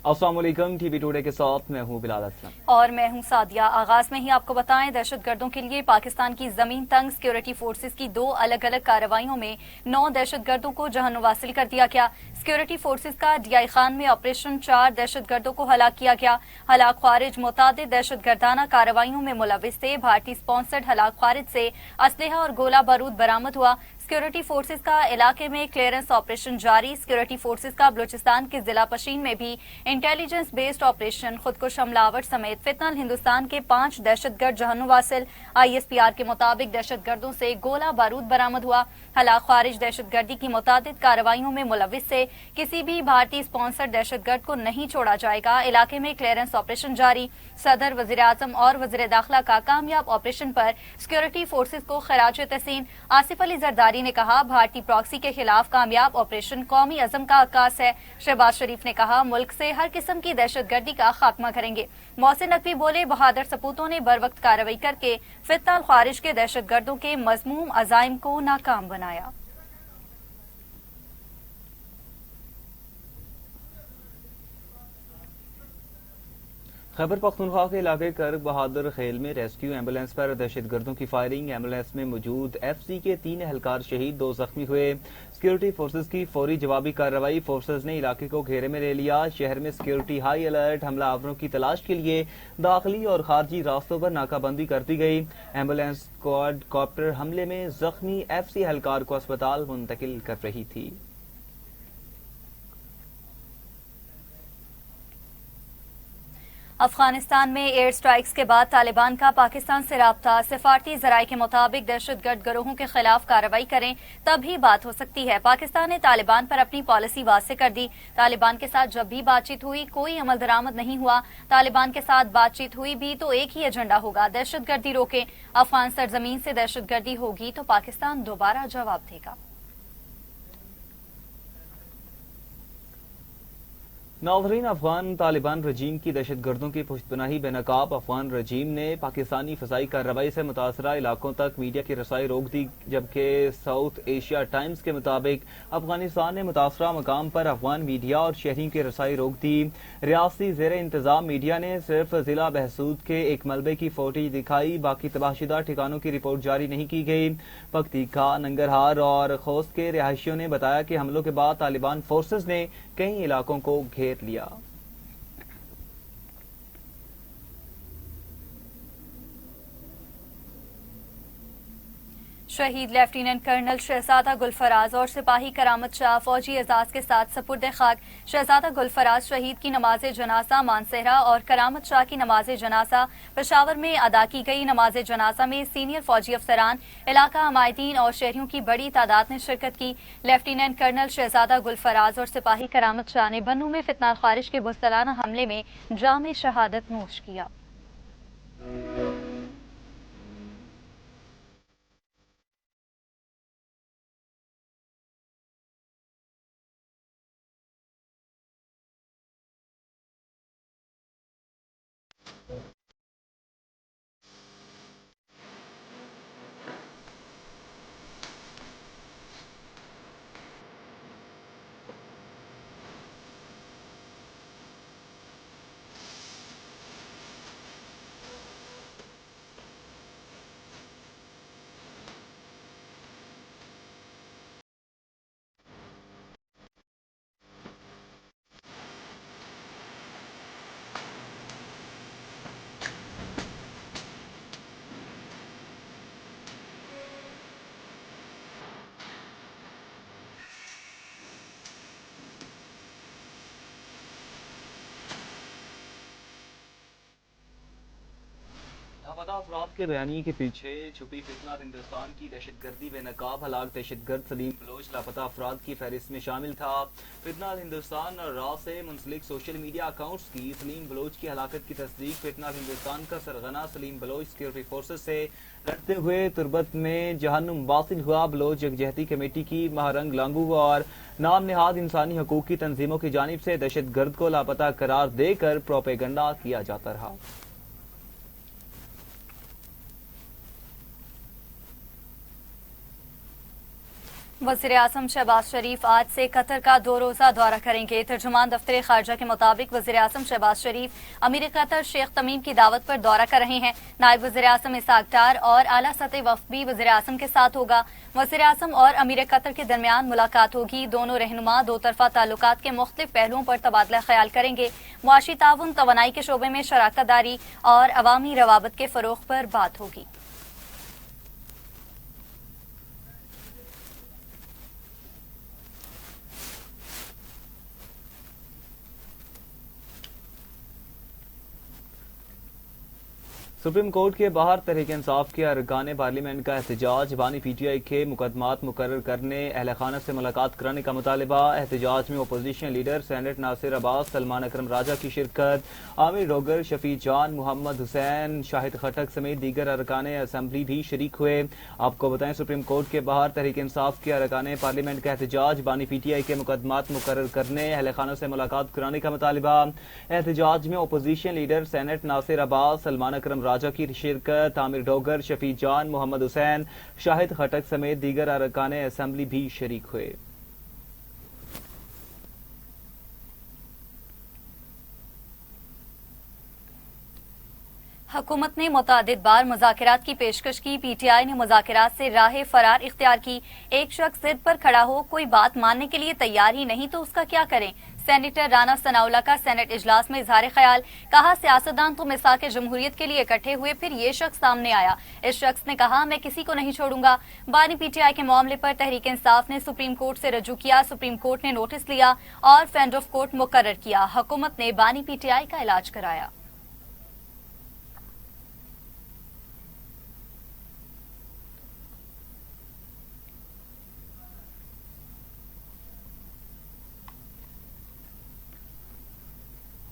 अस्सलाम वालेकुम। TV today के साथ मैं हूं बिलाल असलम और मैं हूं सादिया। आगाज में ही आपको बताएं, दहशतगर्दों के लिए पाकिस्तान की जमीन तंग सिक्योरिटी फोर्सेस की 2 अलग अलग कार्रवाइयों में 9 दहशतगर्दों को जहन्नुम वासिल कर दिया गया। सिक्योरिटी फोर्सेस का डीआई खान में ऑपरेशन 4 दहशतगर्दों को हलाक किया गया। हलाक ख्वारिज मुतादिद दहशतगर्दाना कार्रवाइयों में मुलविस थे। भारतीय स्पॉन्सर्ड हलाक ख्वारिज से असलहा और गोला बारूद बरामद हुआ। सिक्योरिटी फोर्सेस का इलाके में क्लियरेंस ऑपरेशन जारी। सिक्योरिटी फोर्सेस का बलूचिस्तान के जिला पशीन में भी इंटेलिजेंस बेस्ड ऑपरेशन। खुदकुश हमलावर समेत फितनल हिंदुस्तान के 5 दहशतगर्द जहन्नुम वासिल। ISPR के मुताबिक दहशतगर्दों से गोला बारूद बरामद हुआ। हलाक ख्वारिज दहशतगर्दी की मुतादिद कार्रवाइयों में मुलविस से किसी भी भारतीय स्पॉन्सर्ड दहशतगर्द को नहीं छोड़ा जाएगा। इलाके में क्लियरेंस ऑपरेशन जारी। सदर, वजीर आजम और वजीर दाखिला का कामयाब ऑपरेशन पर सिक्योरिटी फोर्सेस को खराज तहसीन। आसिफ अली जरदारी ने कहा, भारतीय प्रॉक्सी के खिलाफ कामयाब ऑपरेशन कौमी अज़म का अक्कास है। शहबाज शरीफ ने कहा, मुल्क से हर किस्म की दहशतगर्दी का खात्मा करेंगे। मोहसिन नकवी बोले, बहादुर सपूतों ने बर वक्त कार्रवाई करके फितना ख्वारिज के दहशतगर्दों के मज़मूम अज़ाइम को नाकाम बनाया। खैबर पख्तूनख्वा के इलाके कर्ग बहादुर खेल में रेस्क्यू एम्बुलेंस पर दहशतगर्दों की फायरिंग। एम्बुलेंस में मौजूद FC के 3 एहलकार शहीद, 2 जख्मी हुए। सिक्योरिटी फोर्सेस की फौरी जवाबी कार्रवाई। फोर्सेस ने इलाके को घेरे में ले लिया। शहर में सिक्योरिटी हाई अलर्ट। हमलावरों की तलाश के लिए दाखिली और खारजी रास्तों पर नाकाबंदी कर दी गई। एम्बुलेंस क्वाडकॉप्टर हमले में जख्मी FC एहलकार को अस्पताल मुंतकिल कर रही थी। अफगानिस्तान में एयर स्ट्राइक्स के बाद तालिबान का पाकिस्तान से राब्ता। सिफारती जराये के मुताबिक दहशतगर्द गिरोहों के खिलाफ कार्रवाई करें तभी बात हो सकती है। पाकिस्तान ने तालिबान पर अपनी पॉलिसी वाज़ेह कर दी। तालिबान के साथ जब भी बातचीत हुई कोई अमल दरामद नहीं हुआ। तालिबान के साथ बातचीत हुई भी तो एक ही एजेंडा होगा, दहशतगर्दी रोके। अफगान सरजमीन से दहशतगर्दी होगी तो पाकिस्तान दोबारा जवाब देगा। नाज़रीन, अफगान तालिबान रजीम की दहशतगर्दों की पुश्तपनाही बेनकाब अफगान रजीम ने पाकिस्तानी फ़ज़ाई कार्रवाई से मुतासरा इलाकों तक मीडिया की रसाई रोक दी, जबकि साउथ एशिया टाइम्स के मुताबिक अफगानिस्तान ने मुतासरा मकाम पर अफगान मीडिया और शहरियों की रसाई रोक दी। रियासती ज़ेर इंतज़ाम मीडिया ने सिर्फ जिला बहसूद के एक मलबे की फुटेज दिखाई, बाकी तबाहशुदा ठिकानों की रिपोर्ट जारी नहीं की गई। पख्तीका, नंगरहार और खोस्त के रिहायशियों ने बताया कि हमलों के बाद तालिबान फोर्सेज ने कई इलाकों को घेर लिया। शहीद लेफ्टिनेंट कर्नल शहजादा गुलफराज और सिपाही करामत शाह फौजी एजाज के साथ सपुर्द खाक। शहजादा गुलफराज शहीद की नमाज जनाजा मानसहरा और करामत शाह की नमाज जनाजा पेशावर में अदा की गई। नमाज जनाजा में सीनियर फौजी अफसरान, इलाका हमायतीन और शहरियों की बड़ी तादाद ने शिरकत की। लेफ्टिनेंट कर्नल शहजादा गुलफराज और सिपाही करामत शाह ने बन्नू में फितना ख्वारिज के मुस्तलाना हमले में जाम शहादत नोश किया। लापता अफराद के बयानी के पीछे छुपी फितना हिंदुस्तान की दहशतगर्दी बेनकाब हलाक दहशतगर्द सलीम बलोच लापता अफराद की फहरिस्त में शामिल था। फितना हिंदुस्तान और राव से मुंसलिक सोशल मीडिया अकाउंट्स की सलीम बलोच की हलाकत की तस्दीक। फितना हिंदुस्तान का सरगना सलीम बलोच सिक्योरिटी फोर्सेज से लड़ते हुए तुरबत में जहन्नुम वासिल हुआ। बलोच यकजहती कमेटी की महारंग लांगू और नाम निहाद इंसानी हकूक की तंजीमों की जानिब से दहशतगर्द को लापता करार देकर प्रोपेगंडा किया जाता रहा। वज़ीर आज़म शहबाज शरीफ आज से कतर का 2 रोज़ा दौरा करेंगे। तर्जुमान दफ्तर खारजा के मुताबिक वज़ीर आज़म शहबाज शरीफ अमीर कतर शेख तमीम की दावत पर दौरा कर रहे हैं। नायब वज़ीर आज़म इसहाक डार और आला सतह वफ़द भी वज़ीर आज़म के साथ होगा। वज़ीर आज़म और अमीर कतर के दरमियान मुलाकात होगी। दोनों रहनुमा दो तरफा ताल्लुकात के मुख्तलिफ पहलुओं पर तबादला ख्याल करेंगे। मुआशी ताउन, तवानाई के शोबे में शराकत दारी और अवामी रवाबत के फ़रोग़ पर बात होगी। सुप्रीम कोर्ट के बाहर तहरीक इंसाफ के अरकान पार्लियामेंट का एहतजाज, बानी पीटीआई के मुकदमात मुकर्रर करने, अहल खाना से मुलाकात कराने का मुतालबा। एहतजाज में opposition leader senate Nasir Abbas, Salman Akram Raja की शिरकत। आमिर डोगर, शफी जान, मोहम्मद हुसैन, शाहिद खटक समेत दीगर अरकान असम्बली भी शरीक हुए। आपको बताएं, सुप्रीम कोर्ट के बाहर तहरीक इंसाफ के अरकान पार्लियामेंट का एहतजाज, बानी पीटीआई के मुकदमात मुकर्रर करने, अहल खाना से मुलाकात कराने का मुतालबा। एहतजाज में opposition leader senate Nasir Abbas, Salman Akram Raja की शिरकत। आमिर डोगर, शफी जान, मोहम्मद हुसैन, शाहिद खटक समेत दीगर अरकान असम्बली भी शरीक हुए। हुकूमत ने मुतादिद बार मुज़ाकरात की पेशकश की। पीटीआई ने मुज़ाकरात से राह फरार इख्तियार की। एक शख्स जिद पर खड़ा हो, कोई बात मानने के लिए तैयार ही नहीं तो उसका क्या करें। सेनेटर राना सनाउल्लाह का सेनेट इजलास में इजहार ख्याल, कहा सियासतदान तो मिसाक जमहूरियत के लिए इकट्ठे हुए, फिर ये शख्स सामने आया। इस शख्स ने कहा मैं किसी को नहीं छोड़ूंगा। बानी पीटीआई के मामले पर तहरीक इंसाफ ने सुप्रीम कोर्ट से रजू किया। सुप्रीम कोर्ट ने नोटिस लिया और फ्रेंड ऑफ कोर्ट मुकर्रर किया। हुकूमत ने बानी पीटीआई का इलाज कराया।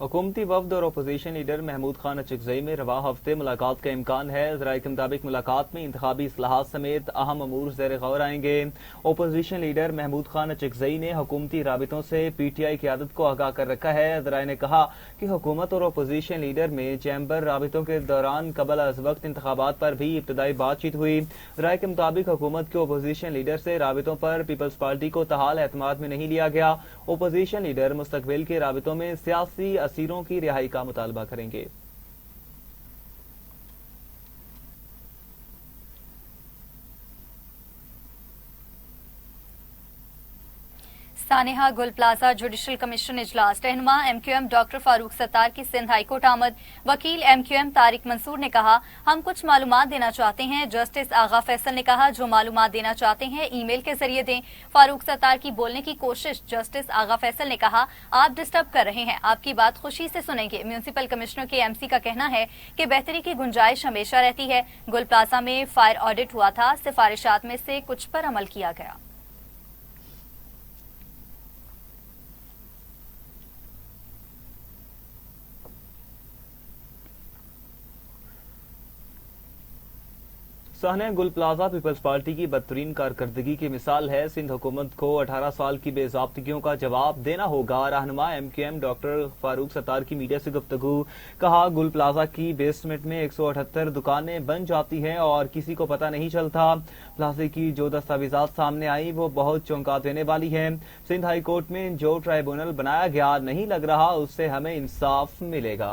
हुकूमती वफद और अपोजिशन लीडर महमूद खान अचकजई में रवा हफ्ते मुलाकात का इम्कान है। ज़राए के मुताबिक मुलाकात में इंतखाबी इस्लाहात समेत अहम अमूर ज़ेर गौर आएंगे। अपोजिशन लीडर महमूद खान अचकजई ने हुकूमती राबितों से पीटीआई क़यादत को आगाह कर रखा है। ज़राए ने कहा कि हुकूमत और अपोजिशन लीडर में चैम्बर राबितों के दौरान कबल अज़ वक्त इंतखाबात पर भी इब्तदाई बातचीत हुई। ज़राए के मुताबिक हुकूमत के अपोजिशन लीडर से राबितों पर पीपल्स पार्टी को तहाल एतमाद में नहीं लिया गया। अपोजिशन लीडर मुस्तकबिल के राबितों में सियासी असीरों की रिहाई का मुतालबा करेंगे। सानेहा गुल प्लाजा जुडिशल कमीशन इजलास, रहनुमा एमक्यूएम डॉक्टर फारूक सत्तार की सिंध हाईकोर्ट आमद। वकील एमक्यूएम तारिक मंसूर ने कहा हम कुछ मालूमात देना चाहते हैं। जस्टिस आगा फैसल ने कहा जो मालूमात देना चाहते हैं ईमेल के जरिए दें। फारूक सत्तार की बोलने की कोशिश, जस्टिस आगा फैसल ने कहा आप डिस्टर्ब कर रहे हैं, आपकी बात खुशी से सुनेंगे। म्यूनिसिपल कमिश्नर के एमसी का कहना है कि बेहतरी की गुंजाइश हमेशा रहती है। गुल प्लाजा में फायर ऑडिट हुआ था, सिफारिशात में से कुछ पर अमल किया गया। सहने गुल प्लाजा पीपल्स पार्टी की बदतरीन कारकर्दगी की मिसाल है। सिंध हुकूमत को 18 साल की बेज़ाब्तियों का जवाब देना होगा। रहनुमा एमक्यूएम डॉक्टर फारूक सत्तार की मीडिया से गुफ्तगू, कहा गुल प्लाजा की बेसमेंट में 178 दुकानें बन जाती हैं और किसी को पता नहीं चलता। प्लाजा की जो दस्तावेजात सामने आई वो बहुत चौंका देने वाली है। सिंध हाई कोर्ट में जो ट्राइब्यूनल बनाया गया नहीं लग रहा उससे हमें इंसाफ मिलेगा।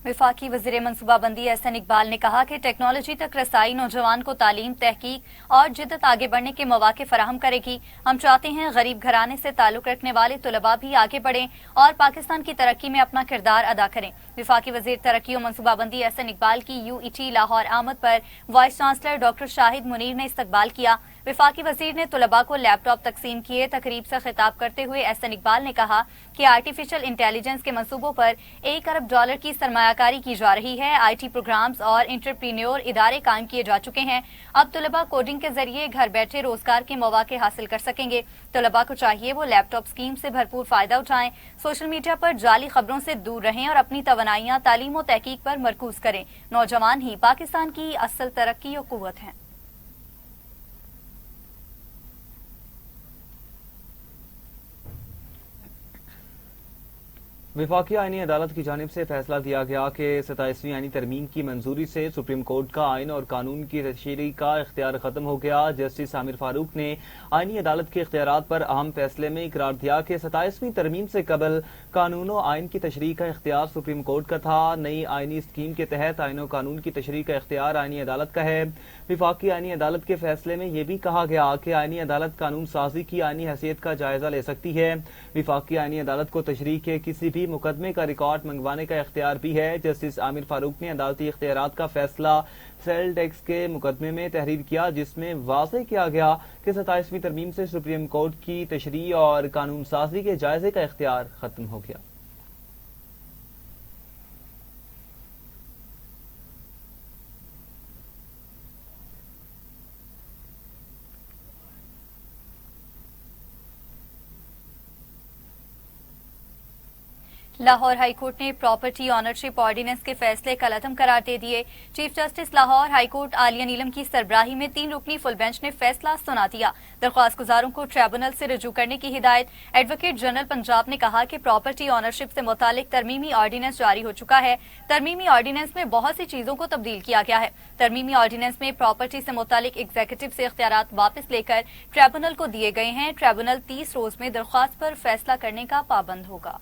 वफाकी वज़ीर मनसूबाबंदी एहसन इकबाल ने कहा कि टेक्नोलॉजी तक रसाई नौजवान को तालीम, तहकीक और जिद्दत आगे बढ़ने के मौके फराहम करेगी। हम चाहते हैं गरीब घराने से ताल्लुक रखने वाले तलबा भी आगे बढ़ें और पाकिस्तान की तरक्की में अपना किरदार अदा करें। वफाकी वज़ीर तरक्की और मनसूबाबंदी एहसन इकबाल की यूईटी लाहौर आमद पर vice chancellor doctor Shahid Munir ने इस्तकबाल किया। वफाकी वज़ीर ने तलबा को लैपटॉप तकसीम किए। तकरीब से खिताब करते हुए एहसन इकबाल ने कहा कि आर्टिफिशियल इंटेलिजेंस के मंसूबों पर $1 अरब की सरमायाकारी की जा रही है। IT प्रोग्राम्स और इंटरप्रीन्योर इदारे कायम किए जा चुके हैं। अब तलबा कोडिंग के जरिए घर बैठे रोजगार के मौके हासिल कर सकेंगे। तलबा को चाहिए वो लैपटॉप स्कीम से भरपूर फायदा उठाएं, सोशल मीडिया पर जाली खबरों से दूर रहें और अपनी तवानाइयां तालीम और तहकीक पर मरकूज करें। नौजवान ही पाकिस्तान की असल तरक्की और कुव्वत हैं। वफाकी आईनी अदालत की जानिब से फैसला दिया गया कि 27वीं आईनी तरमीम की मंजूरी से सुप्रीम कोर्ट का आइन और कानून की तशरीह का इख्तियार खत्म हो गया। जस्टिस आमिर फारूक ने आईनी अदालत के इख्तियारात पर अहम फैसले में इकरार दिया कि 27वीं तरमीम से कबल कानून और आइन की तशरीह का इख्तियार सुप्रीम कोर्ट का था। नई आईनी स्कीम के तहत आइन और कानून की तशरीह का इख्तियार आईनी अदालत का है। वफाकी आईनी अदालत के फैसले में यह भी कहा गया कि आईनी अदालत कानून साजी की आईनी हैसियत का जायजा ले सकती है। वफाकी आईनी अदालत को तशरीह के किसी भी मुकदमे का रिकॉर्ड मंगवाने का इख्तियार भी है। जस्टिस आमिर फारूक ने अदालती इख्तियारात का फैसला सेल टैक्स के मुकदमे में तहरीर किया, जिसमें वाज़ेह किया गया कि 27वीं तरमीम से सुप्रीम कोर्ट की तशरीह और कानून साजी के जायजे का इख्तियार खत्म हो गया। लाहौर हाईकोर्ट ने प्रॉपर्टी ऑनरशिप ऑर्डिनेंस के फैसले कलअदम करार दे दिए। चीफ जस्टिस लाहौर हाईकोर्ट आलिया नीलम की सरबराही में 3 रुकनी फुल बेंच ने फैसला सुना दिया। दरख्वास्त गुजारों को ट्रिब्यूनल से रजू करने की हिदायत। एडवोकेट जनरल पंजाब ने कहा कि प्रॉपर्टी ऑनरशिप से मुतालिक तरमीमी ऑर्डिनेंस जारी हो चुका है। तरमीमी ऑर्डिनेंस में बहुत सी चीजों को तब्दील किया गया है। तरमीमी ऑर्डिनेंस में प्रॉपर्टी से मुतालिक एग्जीक्यूटिव से इख्तियारात वापस लेकर ट्रिब्यूनल को दिए गए हैं। ट्रिब्यूनल 30 रोज में दरख्वास्त पर फैसला करने का पाबंद होगा।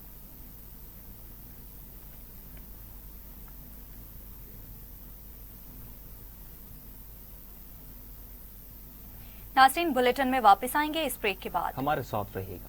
नाज़रीन, बुलेटिन में वापस आएंगे इस ब्रेक के बाद। हमारे साथ रहिएगा।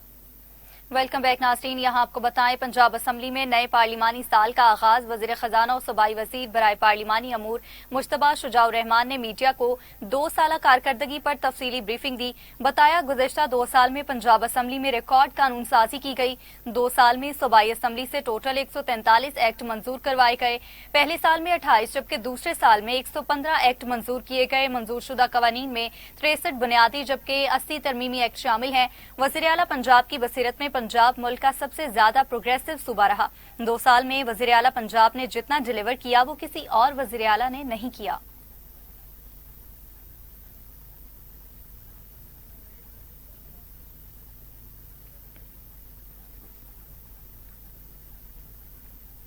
वेलकम बैक नाज़रीन, यहाँ आपको बताएं पंजाब असम्बली में नए पार्लिमानी साल का आगाज। वज़ीर खजाना और सूबाई वज़ीर बराए पार्लिमानी अमूर मुश्तबा शुजाउर रहमान ने मीडिया को 2 साला कारकर्दगी पर तफसीली ब्रीफिंग दी। बताया गुज़िश्ता 2 साल में पंजाब असम्बली में रिकॉर्ड कानून साजी की गई। 2 साल में सूबाई असम्बली से टोटल 143 एक्ट मंजूर करवाए गए। पहले साल में 28 जबकि दूसरे साल में 115 एक्ट मंजूर किए गए। मंजूर शुदा कवानीन में 63 बुनियादी जबकि 80 तरमीमी एक्ट शामिल हैं। वज़ीर आला पंजाब की बसीरत में पंजाब मुल्क का सबसे ज्यादा प्रोग्रेसिव सूबा रहा। 2 साल में वज़ीर आला पंजाब ने जितना डिलीवर किया वो किसी और वज़ीर आला ने नहीं किया।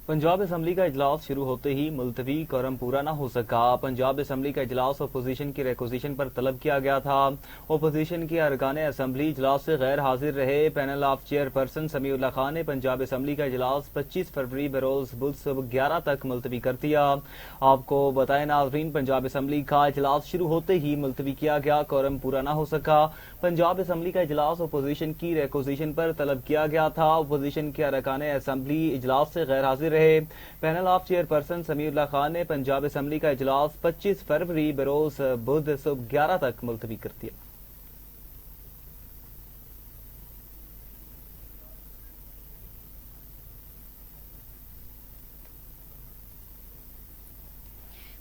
पंजाब असम्बली का इजलास शुरू होते ही मुलतवी कोरम पूरा न हो सका। पंजाब असम्बली का इजलास अपोजिशन की रिक्वेजिशन पर तलब किया गया था। अपोजिशन के अरकान असम्बली इजलास से गैर हाजिर रहे। Panel of chairperson Samiullah Khan ने पंजाब असम्बली का इजलास 25 फरवरी बरोज बुध सुबह 11 तक मुलतवी कर दिया। आपको बताएं नाज़रीन, पंजाब असम्बली का इजलास शुरू होते ही मुलतवी किया गया, कोरम पूरा न हो सका। पंजाब असम्बली का इजलास अपोजिशन की रिक्वेजिशन पर तलब किया गया था। अपोजिशन के अरकान असम्बली इजलास से गैर हाजिर रहे। Panel of chairperson Samiullah Khan ने पंजाब असम्बली का इजलास 25 फरवरी बरोज बुध सुबह 11 तक मुलतवी कर दिया।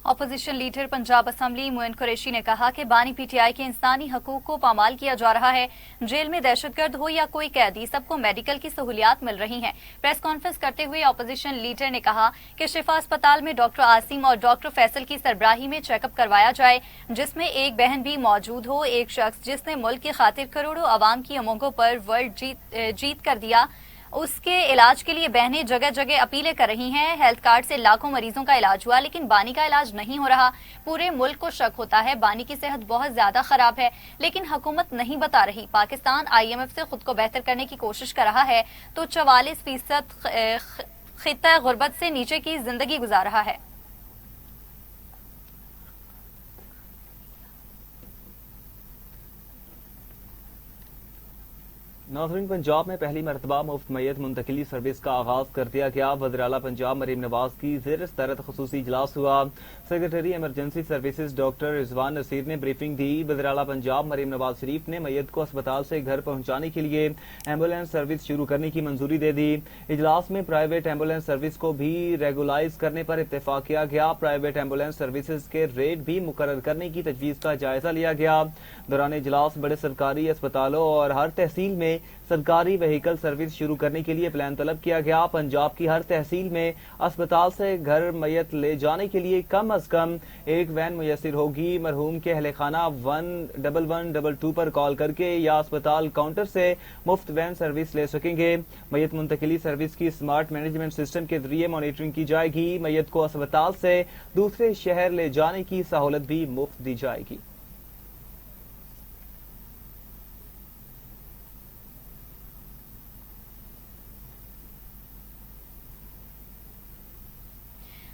Opposition leader Punjab assembly Moin Qureshi ने कहा कि बानी पीटीआई के इंसानी हकूक को पामाल किया जा रहा है। जेल में दहशतगर्द हो या कोई कैदी, सबको मेडिकल की सहूलियात मिल रही हैं। प्रेस कॉन्फ्रेंस करते हुए अपोजिशन लीडर ने कहा कि शिफा अस्पताल में डॉक्टर आसिम और डॉक्टर फैसल की सरबराही में चेकअप करवाया जाए, जिसमें एक बहन भी मौजूद हो। एक शख्स जिसने मुल्क की खातिर करोड़ों अवाम की उमंगों पर वर्ल्ड जीत कर दिया, उसके इलाज के लिए बहनें जगह जगह अपीलें कर रही हैं। हेल्थ कार्ड से लाखों मरीजों का इलाज हुआ, लेकिन बानी का इलाज नहीं हो रहा। पूरे मुल्क को शक होता है बानी की सेहत बहुत ज्यादा खराब है, लेकिन हुकूमत नहीं बता रही। पाकिस्तान IMF से खुद को बेहतर करने की कोशिश कर रहा है तो 44% खित्ता गुर्बत से नीचे की जिंदगी गुजार रहा है। नाज़रीन, पंजाब में पहली मरतबा मुफ्त मैयत मुंतकिली सर्विस का आगाज कर दिया गया। वज़ीर आला पंजाब मरीम नवाज की ज़ेर सदरत खुसूसी इजलास हुआ। Secretary emergency services doctor Rizwan Naseer ने ब्रीफिंग दी। वज़ीर आला पंजाब मरीम नवाज शरीफ ने मैयत को अस्पताल से घर पहुंचाने के लिए एम्बुलेंस सर्विस शुरू करने की मंजूरी दे दी। इजलास में प्राइवेट एम्बुलेंस सर्विस को भी रेगुलाइज करने पर इत्तेफाक किया गया। प्राइवेट एम्बुलेंस सर्विसेज के रेट भी मुकर्रर करने की तजवीज़ का जायजा लिया गया। दौरान इजलास बड़े सरकारी अस्पतालों और हर तहसील में में सरकारी व्हीकल सर्विस शुरू करने के लिए प्लान तलब किया गया। पंजाब की हर तहसील में अस्पताल से घर मैयत ले जाने के लिए कम अज कम एक वैन मुयस्सर होगी। मरहूम के अहले खाना 11122 पर कॉल करके या अस्पताल काउंटर से मुफ्त वैन सर्विस ले सकेंगे। मैयत मुंतकिली सर्विस की स्मार्ट मैनेजमेंट सिस्टम के जरिए मॉनिटरिंग की जाएगी। मैयत को अस्पताल से दूसरे शहर ले जाने की सहूलत भी मुफ्त दी जाएगी।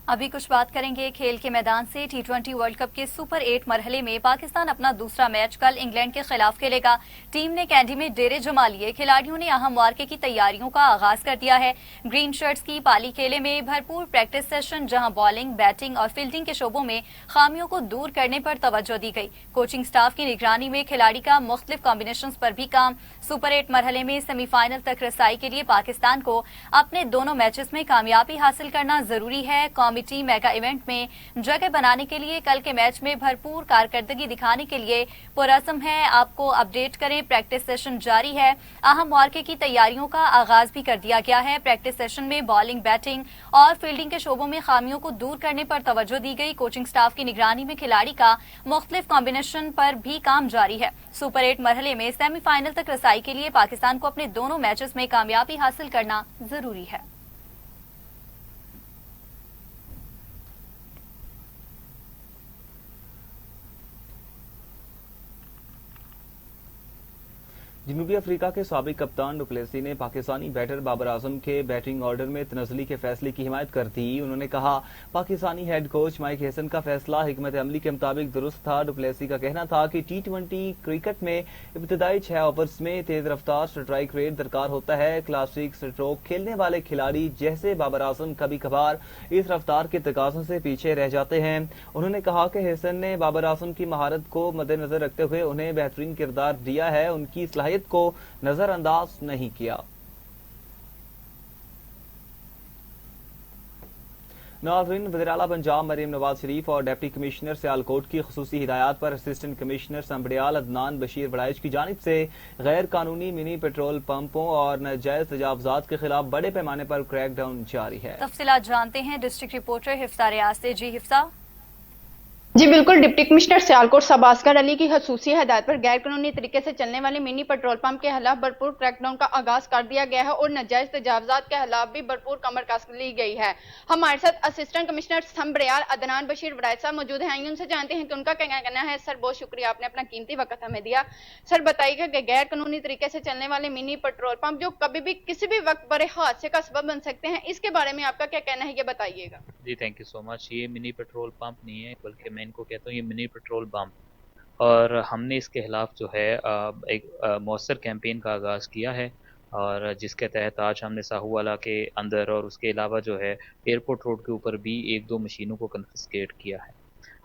अभी कुछ बात करेंगे खेल के मैदान से। T20 वर्ल्ड कप के सुपर 8 मरहले में पाकिस्तान अपना दूसरा मैच कल इंग्लैंड के खिलाफ खेलेगा। टीम ने कैंडी में डेरे जमा लिए। खिलाड़ियों ने अहम मार्के की तैयारियों का आगाज कर दिया है। ग्रीन शर्ट्स की पाली खेले में भरपूर प्रैक्टिस सेशन, जहां बॉलिंग, बैटिंग और फील्डिंग के शोबों में खामियों को दूर करने पर तवज्जो दी गई। कोचिंग स्टाफ की निगरानी में खिलाड़ी का मुख्तलिफ कॉम्बिनेशन पर भी काम। सुपर 8 मरहले में सेमीफाइनल तक रसाई के लिए पाकिस्तान को अपने दोनों मैचेस में कामयाबी हासिल करना जरूरी है। कमेटी मेगा इवेंट में जगह बनाने के लिए कल के मैच में भरपूर कारकर्दगी दिखाने के लिए पुरअज़्म है। आपको अपडेट करें, प्रैक्टिस सेशन जारी है। अहम मौके की तैयारियों का आगाज भी कर दिया गया है। प्रैक्टिस सेशन में बॉलिंग, बैटिंग और फील्डिंग के शोबों में खामियों को दूर करने पर तवज्जो दी गई। कोचिंग स्टाफ की निगरानी में खिलाड़ी का मुख्तलिफ कॉम्बिनेशन पर भी काम जारी है। सुपर 8 मरहले में सेमीफाइनल तक रसाई के लिए पाकिस्तान को अपने दोनों मैचेस में कामयाबी हासिल करना जरूरी है। जनूबी अफ्रीका के साबिक कप्तान डुप्लेसी ने पाकिस्तानी बैटर बाबर आजम के बैटिंग ऑर्डर में तनज़्ज़ुली के फैसले की हिमायत कर दी। उन्होंने कहा, Pakistani head coach Mike Hesson का फैसला हिकमत अमली के मुताबिक दुरुस्त था। डुप्लेसी का कहना था कि T20 क्रिकेट में इब्तदाई 6 ओवर्स में तेज रफ्तार स्ट्राइक रेट दरकार होता है। क्लासिक स्ट्रोक खेलने वाले खिलाड़ी जैसे बाबर आजम कभी कभार इस रफ्तार के तकाज़ों से पीछे रह जाते हैं। उन्होंने कहा कि हेसन ने बाबर आजम की महारत को मद्देनजर रखते हुए उन्हें बेहतरीन किरदार दिया है, उनकी सलाहियत को नजरअंदाज नहीं किया। नाज़रीन, वज़ीर-ए-आला पंजाब मरीम नवाज शरीफ और डिप्टी कमिश्नर सियालकोट की खुसूसी हिदायत पर असिस्टेंट कमिश्नर संबड़ियाल अदनान बशीर वड़ाइच की जानिब से गैर कानूनी मिनी पेट्रोल पंपों और नाजायज तजावुज़ात के खिलाफ बड़े पैमाने पर क्रैकडाउन जारी है। तफसीलात जानते हैं डिस्ट्रिक्ट रिपोर्टर हिफ्सा रियाज से। जी हिफ्सा। जी बिल्कुल, डिप्टी कमिश्नर सियालकोट साहब असगर अली की खसूसी हदायत पर गैर कानूनी तरीके से चलने वाले मिनी पेट्रोल पंप के खिलाफ भरपूर क्रैकडाउन का आगाज कर दिया गया है और नाजायज तजावुज़ात के खिलाफ भी भरपूर कमर कस ली गई है। हमारे साथ असिस्टेंट कमिश्नर संबड़ियाल अदनान बशीर वड़ाइच साहब मौजूद हैं। उनसे जानते हैं कि उनका क्या कहना है। सर, बहुत शुक्रिया, आपने अपना कीमती वक्त हमें दिया। सर, बताइएगा कि गैर कानूनी तरीके से चलने वाले मिनी पेट्रोल पंप जो कभी भी किसी भी वक्त बड़े हादसे का सबब बन सकते हैं, इसके बारे में आपका क्या कहना है, ये बताइएगा। जी थैंक यू सो मच। ये मिनी पेट्रोल पंप नहीं है, बल्कि मैं इनको कहता हूँ ये मिनी पेट्रोल बम। और हमने इसके खिलाफ जो है एक मौसर कैंपेन का आगाज़ किया है, और जिसके तहत आज हमने साहूवाला के अंदर और उसके अलावा जो है एयरपोर्ट रोड के ऊपर भी 1-2 मशीनों को कन्फिस्केट किया है।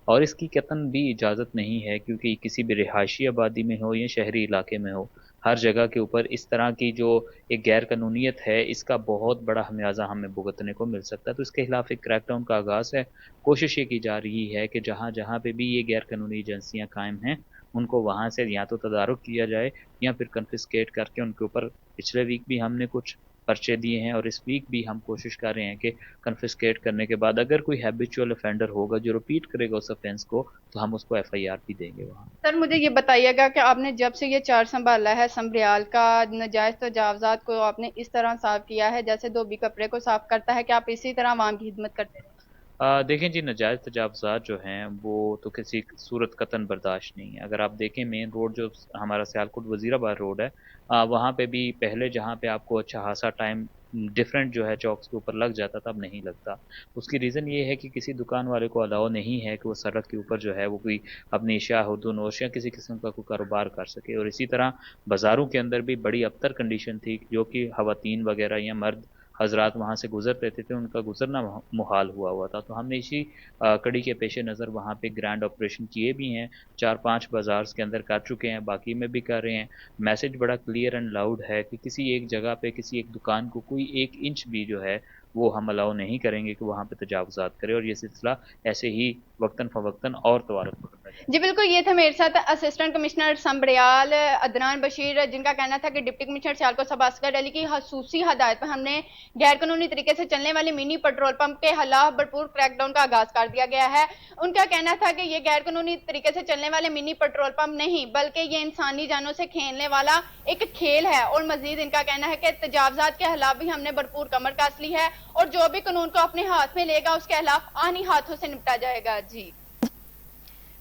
और इसकी कतन भी इजाज़त नहीं है, क्योंकि किसी भी रिहायशी आबादी में हो या शहरी इलाके में हो, हर जगह के ऊपर इस तरह की जो एक गैर कानूनीत है, इसका बहुत बड़ा खमियाजा हमें भुगतने को मिल सकता है। तो इसके खिलाफ एक क्रैकडाउन का आगाज़ है। कोशिश ये की जा रही है कि जहाँ जहाँ पे भी ये गैर कानूनी एजेंसियाँ कायम हैं, उनको वहाँ से या तो तदारुक किया जाए या फिर कन्फिस्केट करके उनके ऊपर, पिछले वीक भी हमने कुछ पर्चे दिए हैं और इस वीक भी हम कोशिश कर रहे हैं कि कन्फिस्केट करने के बाद अगर कोई हैबिचुअल ऑफेंडर होगा जो रिपीट करेगा उस ऑफेंस को, तो हम उसको FIR भी देंगे वहाँ। सर, मुझे ये बताइएगा कि आपने जब से ये चार्ज संभाला है, संबरियाल का नाजायज तजावुज़ात को आपने इस तरह साफ किया है जैसे धोबी कपड़े को साफ करता है, कि आप इसी तरह आवाम की खिदमत करते हैं? देखें जी, नाजायज़ तजावुज़ात जो हैं वो तो किसी सूरत कतन बर्दाश्त नहीं है। अगर आप देखें मेन रोड जो हमारा सियालकोट वज़ीराबाद रोड है, वहाँ पे भी पहले जहाँ पे आपको अच्छा खासा टाइम डिफरेंट जो है चौक्स के ऊपर लग जाता था, अब नहीं लगता। उसकी रीज़न ये है कि किसी दुकान वाले को अलाउ नहीं है कि वो सड़क के ऊपर जो है वो कोई अपनी अशिया हुदूनोश या किसी किस्म का कोई कारोबार कर सके। और इसी तरह बाज़ारों के अंदर भी बड़ी अबतर कंडीशन थी, जो कि ख़वातीन वगैरह या मर्द हजरात वहाँ से गुजरते थे, उनका गुजरना मुहाल हुआ था। तो हमने इसी कड़ी के पेश नज़र वहाँ पे ग्रैंड ऑपरेशन किए भी हैं, 4-5 बाज़ार्स के अंदर कर चुके हैं, बाकी में भी कर रहे हैं। मैसेज बड़ा क्लियर एंड लाउड है कि किसी एक जगह पे किसी एक दुकान को कोई 1 इंच भी जो है वो हम अलाउ नहीं करेंगे कि वहाँ पे तजावुज़ात करे, और ये सिलसिला ऐसे ही वक्तन फ़वक्तन और तवारक पकड़ना चाहिए। जी बिल्कुल, ये थे मेरे साथ असिस्टेंट कमिश्नर संबड़ियाल अदनान बशीर, जिनका कहना था कि डिप्टी कमिश्नर सियालकोट अब्बास अली की खसूसी हदायत पर हमने गैर कानूनी तरीके से चलने वाले मिनी पेट्रोल पंप के खिलाफ भरपूर क्रैकडाउन का आगाज कर दिया गया है। उनका कहना था कि ये गैर कानूनी तरीके से चलने वाले मिनी पेट्रोल पंप नहीं बल्कि ये इंसानी जानों से खेलने वाला एक खेल है। और मजीद इनका कहना है कि तजावजात के खिलाफ भी हमने भरपूर कमर कस ली है और जो भी कानून को अपने हाथ में लेगा उसके खिलाफ आनी हाथों से निपटा जाएगा। जी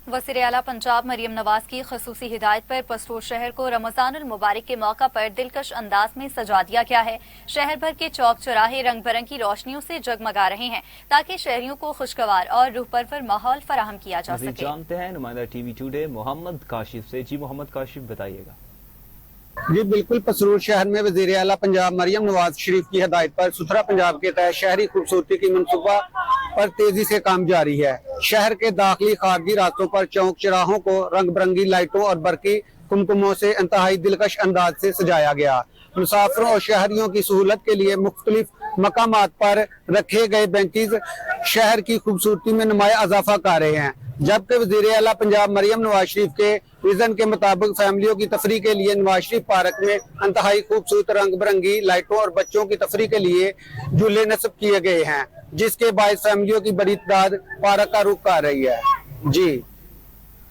वज़ीर आला पंजाब मरियम नवाज की खसूसी हिदायत पर पसरोर शहर को रमजानुल मुबारक के मौका पर दिलकश अंदाज में सजा दिया गया है। शहर भर के चौक चौराहे रंग बिरंगी रोशनियों से जगमगा रहे हैं ताकि शहरियों को खुशगवार और रूह परवर माहौल फराहम किया जा सके। जानते हैं नुमाइंदा टीवी टुडे मोहम्मद काशिफ से। जी मोहम्मद काशिफ, बताइएगा। जी बिल्कुल, पसरूर शहर में वज़ीर आला पंजाब मरियम नवाज शरीफ की हदायत पर सुथरा पंजाब के तहत शहरी खूबसूरती की मनसूबा पर तेजी से काम जारी है। शहर के दाखिली खारजी रास्तों पर चौक चौराहों को रंग बिरंगी लाइटों और बरकी कुमकुमों से इंतहाई दिलकश अंदाज से सजाया गया। मुसाफिरों और शहरियों की सहूलत के लिए मुख्तलिफ मकामात पर रखे गए बेंचेज शहर की खूबसूरती में नुमाया इजाफा कर रहे हैं। जबकि वज़ीर आला पंजाब मरियम नवाज शरीफ के विजन के मुताबिक फैमिलियों की तफरीह के लिए नवाज शरीफ पार्क में इंतहाई खूबसूरत रंग बिरंगी लाइटों और बच्चों की तफरीह के लिए झूले नस्ब किए गए हैं, जिसके बायस फैमिलियों की बड़ी तादाद पार्क का रुख कर रही है। जी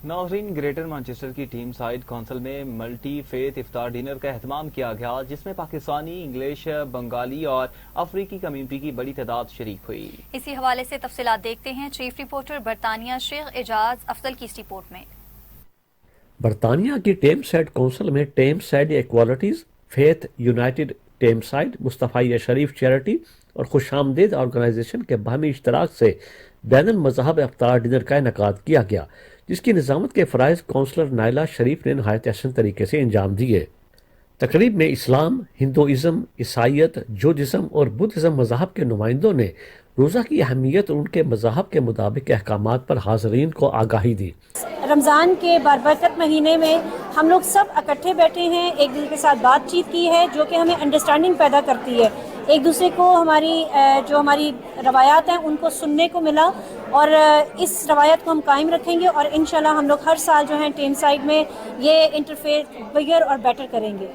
नाज़रीन, ग्रेटर मैनचेस्टर की टीम साइड काउंसिल में मल्टी फेथ इफ्तार डिनर का एहतमाम किया गया, जिसमें पाकिस्तानी, इंग्लिश, बंगाली और अफ्रीकी कम्युनिटी की बड़ी तादाद शरीक हुई। इसी हवाले से तफसीलात देखते हैं चीफ रिपोर्टर बरतानिया शेख एजाज अफजल की इस रिपोर्ट में। बरतानिया की टेम साइड काउंसिल में टेम साइड इक्वालिटीज, फेथ यूनाइटेड टेम साइड, मुस्तफा शरीफ चैरिटी और खुशामदीद ऑर्गेनाइजेशन के बाहमी इश्तराक से बैनुल मज़हब इफ्तार डिनर का इनेकाद किया गया, जिसकी निज़ामत के फ़राइज़ काउंसलर नाइला शरीफ ने नहायत अहसन तरीके से अंजाम दिए। तकरीब में इस्लाम, हिंदुइज़म, ईसाइयत, जोजिज़म और बुद्धिज़्म मज़हब के नुमाइंदों ने रोज़ा की अहमियत और उनके मज़हब के मुताबिक अहकामात पर हाज़रीन को आगाही दी। रमज़ान के बारबरकत महीने में हम लोग सब इकट्ठे बैठे हैं, एक दूसरे के साथ बातचीत की है जो कि हमें अंडरस्टैंडिंग पैदा करती है। एक दूसरे को हमारी रवायात हैं उनको सुनने को मिला और इस रवायत को हम कायम रखेंगे और इंशाल्लाह हम लोग हर साल जो है टेम साइड में ये इंटरफेयर बिगर और बेटर करेंगे।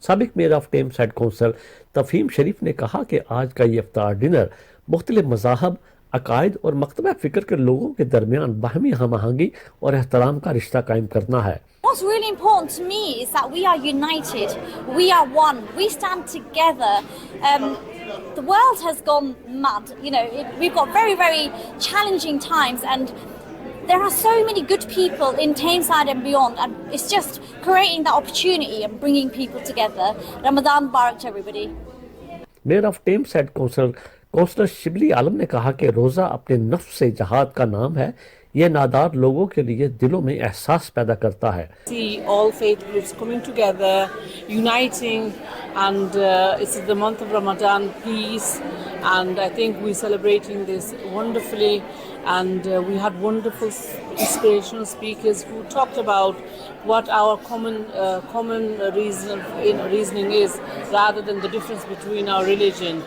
साबिक mayor of Tameside council Tafheem Sharif ने कहा कि आज का ये इफ्तार डिनर मुख्तलिफ मज़ाहब, अकायद और मकतबा फ़िक्र के लोगों के दरमियान बाहमी हम आहंगी और एहतराम का रिश्ता कायम करना है। What's really important to me is that we are united, we are one, we stand together. The world has gone mad, we've got very, very challenging times and there are so many good people in Tameside and beyond, and it's just creating that opportunity and bringing people together. Ramadan Mubarak to everybody. Mayor of Tameside councillor Shibli Alam ने कहा कि रोज़ा अपने नफ्स से जहाद का नाम है, ये नादार लोगों के लिए दिलों में एहसास पैदा करता है। See all faith groups coming together, uniting, and it's the month of Ramadan, peace, and I think we're celebrating this wonderfully, and we had wonderful inspirational speakers who talked about what our common reasoning is, rather than the difference between our religion.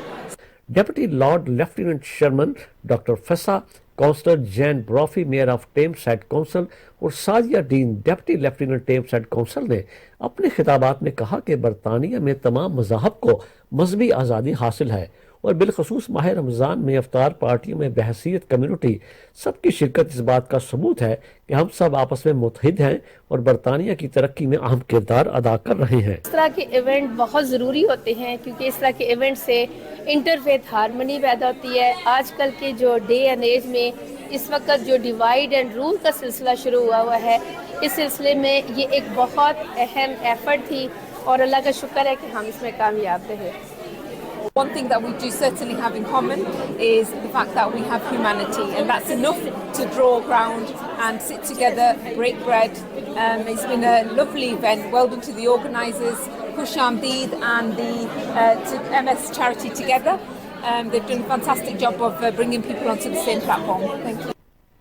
Deputy Lord Lieutenant Sherman, Dr. Fessa, councillor Jane Brophy, mayor of Tameside council और Sajia Deen, deputy lieutenant Tameside council ने अपने खिताबात में कहा कि बरतानिया में तमाम मज़ाहब को मजहबी आज़ादी हासिल है और बिलखसूस माह रमज़ान में इफ्तार पार्टियों में बहसीत कम्युनिटी सबकी शिरकत इस बात का सबूत है कि हम सब आपस में मुत्तहिद हैं और बरतानिया की तरक्की में अहम किरदार अदा कर रहे हैं। इस तरह के इवेंट बहुत ज़रूरी होते हैं क्योंकि इस तरह के इवेंट से इंटरफेथ हारमनी पैदा होती है। आजकल के जो डे एंड एज में इस वक्त जो डिवाइड एंड रूल का सिलसिला शुरू हुआ है, इस सिलसिले में ये एक बहुत अहम एफर्ट थी और अल्लाह का शुक्र है कि हम इसमें कामयाब रहे। One thing that we do certainly have in common is the fact that we have humanity, and that's enough to draw ground and sit together, break bread. It's been a lovely event. Well done to the organisers, Kushamdeed and the MS charity together. They've done a fantastic job of bringing people onto the same platform. Thank you.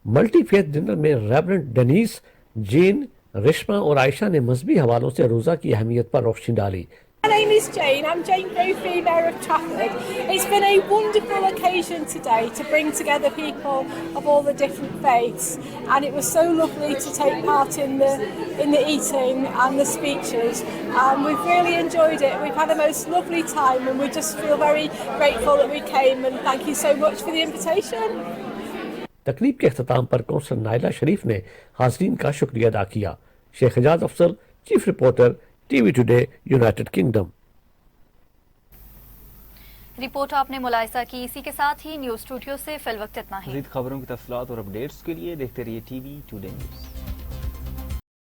Multi faith dinner में reverend Denis, gene, Rishma और आयशा ने मजहबी हवालों से रोज़ा की अहमियत पर रोशनी डाली। My name is Jane. I'm Jane Brophy, Mayor of Trafford. It's been a wonderful occasion today to bring together people of all the different faiths, and it was so lovely to take part in the eating and the speeches. We've really enjoyed it. We've had a most lovely time, and we just feel very grateful that we came. And thank you so much for the invitation. تقریب کے اختتام پر council نائلہ شریف نے حاضرین کا شکریہ ادا کیا. Sheikh Ijaz Afzal, chief reporter, T V today, United Kingdom. Report آپ نے ملاحظہ کی. اسی کے ساتھ ہی نیوز اسٹوڈیو سے فی الوقت اتنا ہی. مزید خبروں کی تفصیلات اور اپڈیٹس کے لیے دیکھتے رہیے ٹی وی ٹوڈے نیوز.